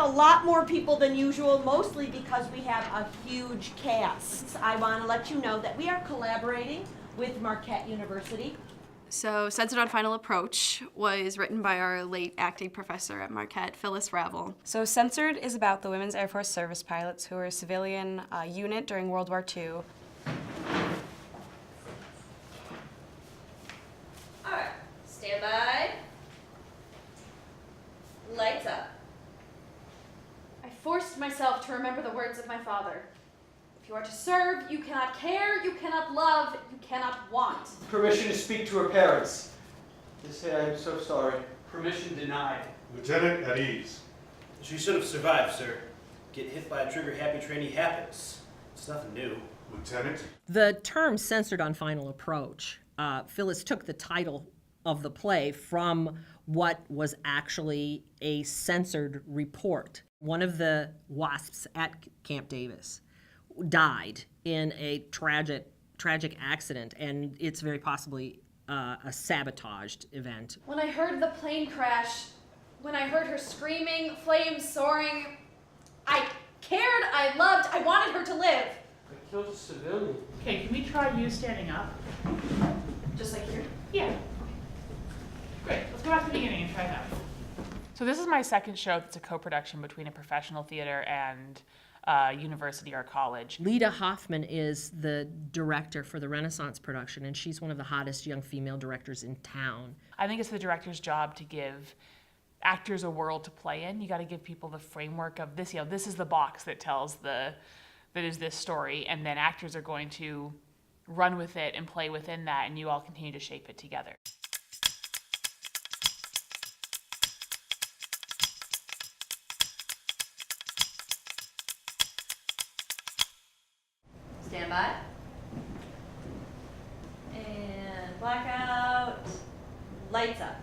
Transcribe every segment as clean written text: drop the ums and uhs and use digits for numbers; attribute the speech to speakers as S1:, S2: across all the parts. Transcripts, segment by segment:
S1: lot more people than usual, mostly because we have a huge cast. I want to let you know that we are collaborating with Marquette University.
S2: So Censored on Final Approach was written by our late acting professor at Marquette, Phyllis Ravel.
S3: So Censored is about the Women's Air Force service pilots who were a civilian unit during World War II.
S2: All right, stand by. Lights up. I forced myself to remember the words of my father. If you are to serve, you cannot care, you cannot love, you cannot want.
S4: Permission to speak to her parents. They say I am so sorry.
S5: Permission denied.
S6: Lieutenant at ease.
S5: She should have survived, sir. Get hit by a trigger-happy trainee happens. It's nothing new.
S6: Lieutenant?
S7: The term censored on final approach, Phyllis took the title of the play from what was actually a censored report. One of the WASPs at Camp Davis died in a tragic accident, and it's very possibly a sabotaged event.
S2: When I heard the plane crash, when I heard her screaming, flames soaring, I cared, I loved, I wanted her to live.
S4: I killed a civilian.
S8: Okay, can we try you standing up?
S2: Just like here?
S8: Yeah. Great, let's go back to the beginning and try that. So this is my second show that's a co-production between a professional theater and university or college.
S7: Lita Hoffman is the director for the Renaissance production, and she's one of the hottest young female directors in town.
S8: I think it's the director's job to give actors a world to play in. You got to give people the framework of this, this is the box that tells that is this story, and then actors are going to run with it and play within that, and you all continue to shape it together.
S2: Stand by. And blackout. Lights up.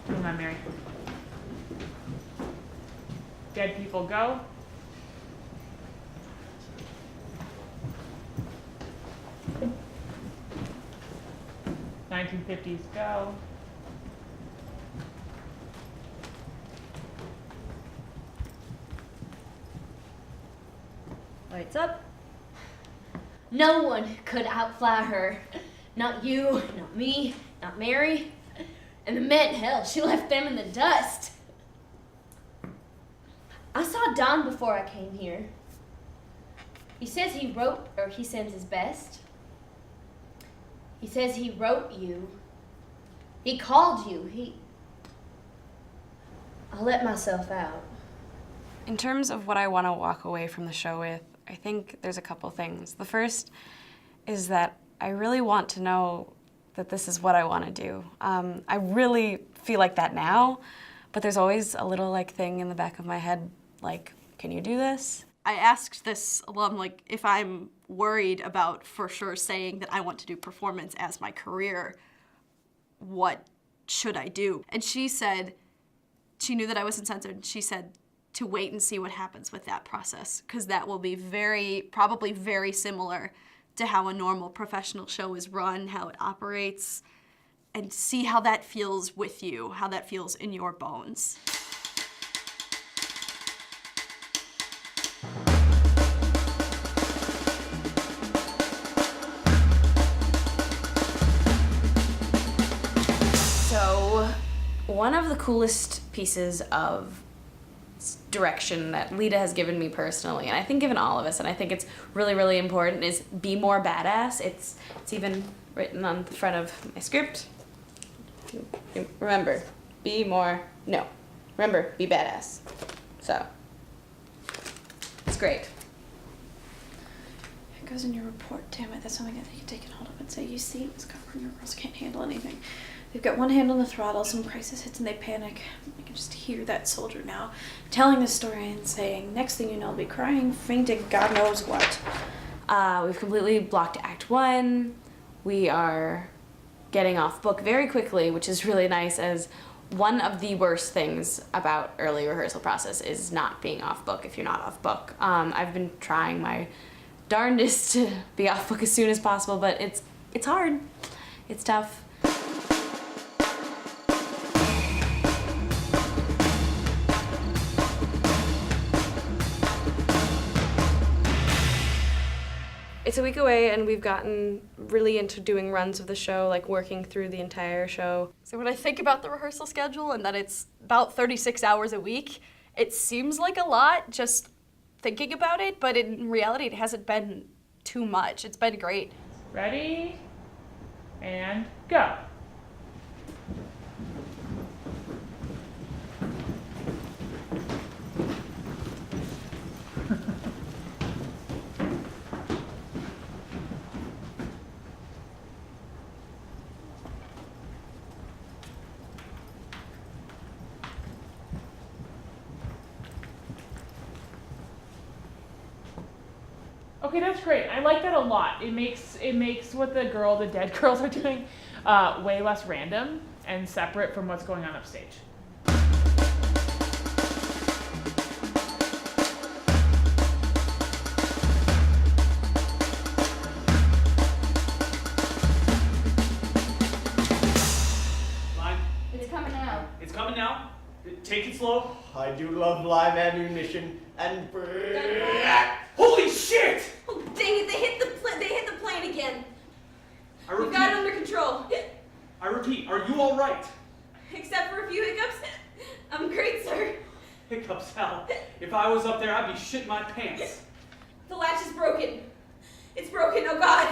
S8: Come on, Mary. Dead people go. '1950s go.
S2: Lights up. No one could outfly her. Not you, not me, not Mary. And the men, hell, she left them in the dust. I saw Don before I came here. He says he wrote, or he sends his best. He says he wrote you. He called you. I let myself out.
S3: In terms of what I want to walk away from the show with, I think there's a couple things. The first is that I really want to know that this is what I want to do. I really feel like that now, but there's always a little thing in the back of my head, can you do this?
S2: I asked this alum, if I'm worried about for sure saying that I want to do performance as my career, what should I do? And she said, she knew that I wasn't censored. She said to wait and see what happens with that process, because that will be probably very similar to how a normal professional show is run, how it operates, and see how that feels with you, how that feels in your bones.
S3: So, one of the coolest pieces of direction that Lita has given me personally, and I think given all of us, and I think it's really, really important, is be more badass. It's even written on the front of my script. Remember, remember, be badass. So, it's great.
S9: It goes in your report, damn it. That's something that you can take it hold of and say, you see, this covering your girls can't handle anything. They've got one hand on the throttle, some crisis hits and they panic. I can just hear that soldier now telling this story and saying, next thing you know, I'll be crying, fainting, God knows what.
S3: We've completely blocked Act 1. We are getting off book very quickly, which is really nice, as one of the worst things about early rehearsal process is not being off book if you're not off book. I've been trying my darndest to be off book as soon as possible, but it's hard. It's tough. It's a week away, and we've gotten really into doing runs of the show, like working through the entire show.
S2: So when I think about the rehearsal schedule and that it's about 36 hours a week, it seems like a lot just thinking about it, but in reality it hasn't been too much. It's been great.
S8: Ready? And go. Okay, that's great. I like that a lot. It makes what the dead girls are doing way less random and separate from what's going on upstage.
S5: Line.
S3: It's coming out.
S5: It's coming now. Take it slow.
S4: I do love live ammunition and
S5: Holy shit!
S1: Oh, dang it, they hit the plane again.
S5: I
S1: We've
S5: repeat.
S1: got it under control.
S5: I repeat. Are you all right?
S1: Except for a few hiccups. I'm great, sir.
S5: Hiccups, hell. If I was up there, I'd be shitting my pants.
S1: The latch is broken. It's broken, oh God.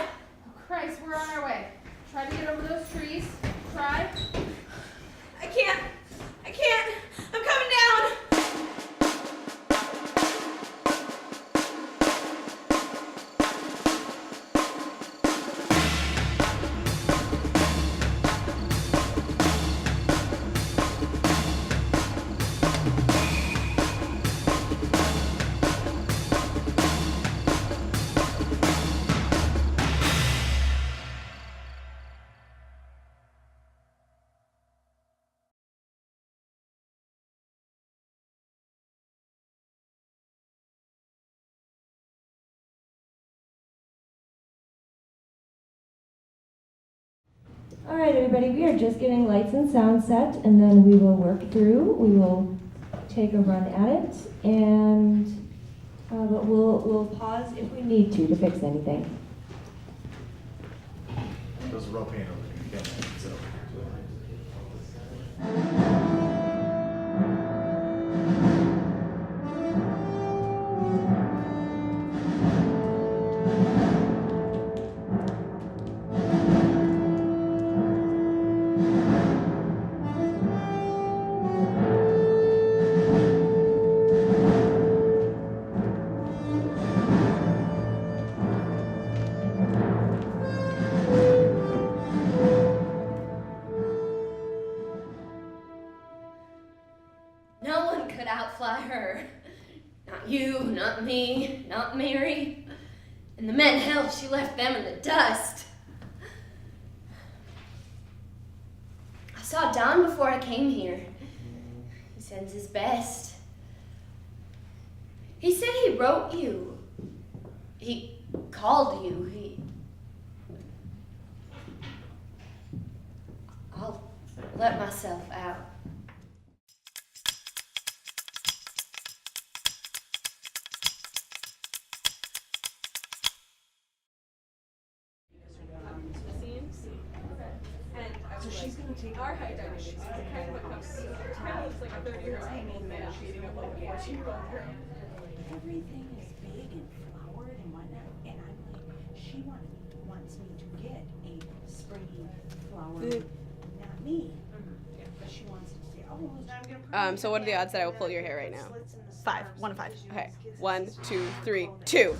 S10: Christ, we're on our way. Try to get over those trees. Try.
S1: I can't. I'm coming down.
S11: All right, everybody, we are just getting lights and sound set, and then we will work through. We will take a run at it, and but we'll pause if we need to fix anything.
S6: There's a rope hand over there. You can't sit over
S12: No one could outfly her. Not you, not me, not Mary. And the men, hell, she left them in the dust. I saw Don before I came here. He sends his best. He said he wrote you. He called you. I'll let myself out.
S1: So she's going to take our high dynamics. It's kind of what comes to kind of looks like a 30-year-old hanging man shooting up like a 14-year-old girl.
S13: Everything is big and flowered and whatnot, and I'm like, she wants me to get a springy flower, not me. But she wants to say, oh, I'm gonna.
S3: So what are the odds that I will pull your hair right now?
S2: 5. 1 in 5.
S3: Okay. 1, 2, 3, 2.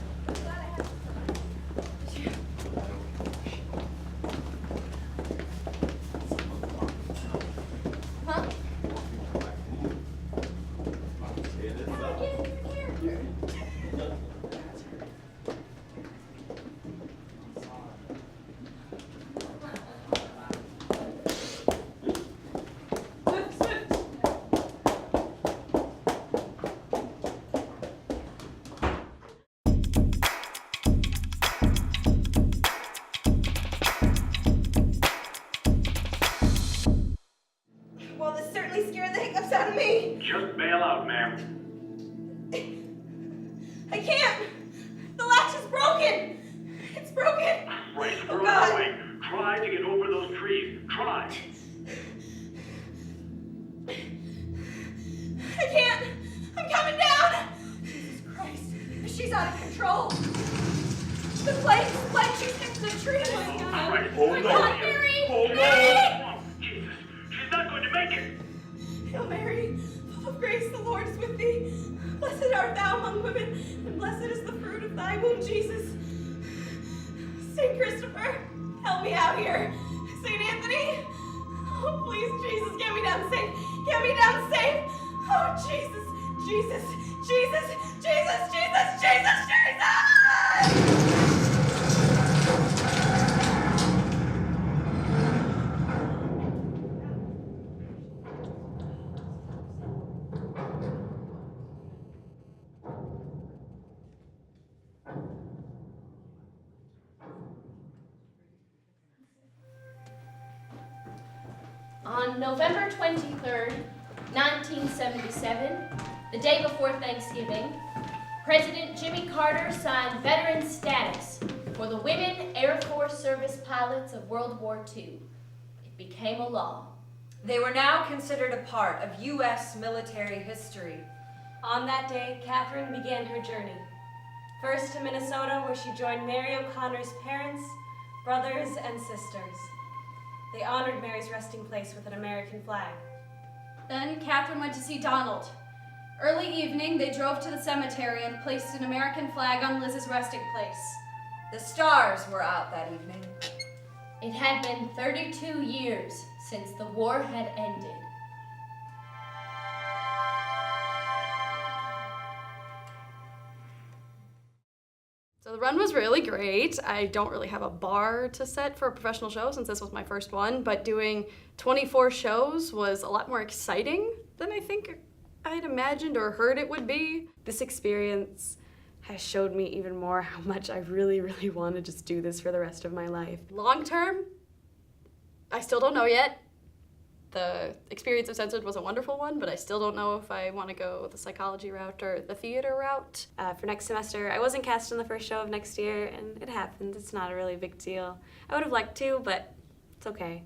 S12: Huh?
S1: Well, this certainly scared the hiccups out of me.
S6: Just bail out, ma'am.
S1: I can't. The latch is broken.
S2: out of control. The plague is sledging into the tree.
S6: All right, hold
S2: God,
S6: on.
S2: Mary!
S6: Hold
S2: Mary!
S6: on. Jesus, she's not going to make it.
S2: Hail Mary, full of grace, the Lord is with thee. Blessed art thou among women, and blessed is the fruit of thy womb, Jesus. Saint Christopher, help me out here. Saint Anthony, oh please, Jesus, get me down safe. Get me down safe. Oh Jesus, Jesus, Jesus, Jesus, Jesus, Jesus, Jesus!
S12: On November 23rd, 1977, the day before Thanksgiving, President Jimmy Carter signed veteran status for the women Air Force service pilots of World War II. It became a law.
S14: They were now considered a part of U.S. military history.
S3: On that day, Catherine began her journey. First to Minnesota, where she joined Mary O'Connor's parents, brothers, and sisters. They honored Mary's resting place with an American flag.
S10: Then Catherine went to see Donald. Early evening, they drove to the cemetery and placed an American flag on Liz's resting place.
S14: The stars were out that evening.
S12: It had been 32 years since the war had ended.
S2: So the run was really great. I don't really have a bar to set for a professional show since this was my first one, but doing 24 shows was a lot more exciting than I think I'd imagined or heard it would be. This experience has showed me even more how much I really, really want to just do this for the rest of my life. Long term, I still don't know yet. The experience of Censored was a wonderful one, but I still don't know if I want to go the psychology route or the theater route. For next semester, I wasn't cast in the first show of next year, and it happened. It's not a really big deal. I would have liked to, but it's okay.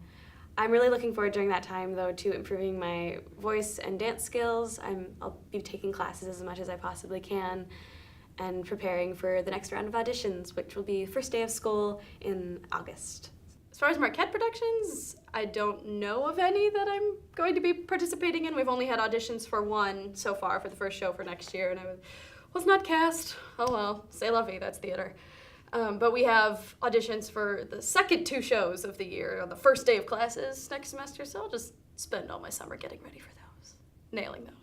S2: I'm really looking forward during that time, though, to improving my voice and dance skills. I'll be taking classes as much as I possibly can and preparing for the next round of auditions, which will be first day of school in August. As far as Marquette productions, I don't know of any that I'm going to be participating in. We've only had auditions for one so far for the first show for next year, and I was not cast. Oh well, c'est la vie, that's theater. But we have auditions for the second 2 shows of the year on the first day of classes next semester, so I'll just spend all my summer getting ready for those, nailing those.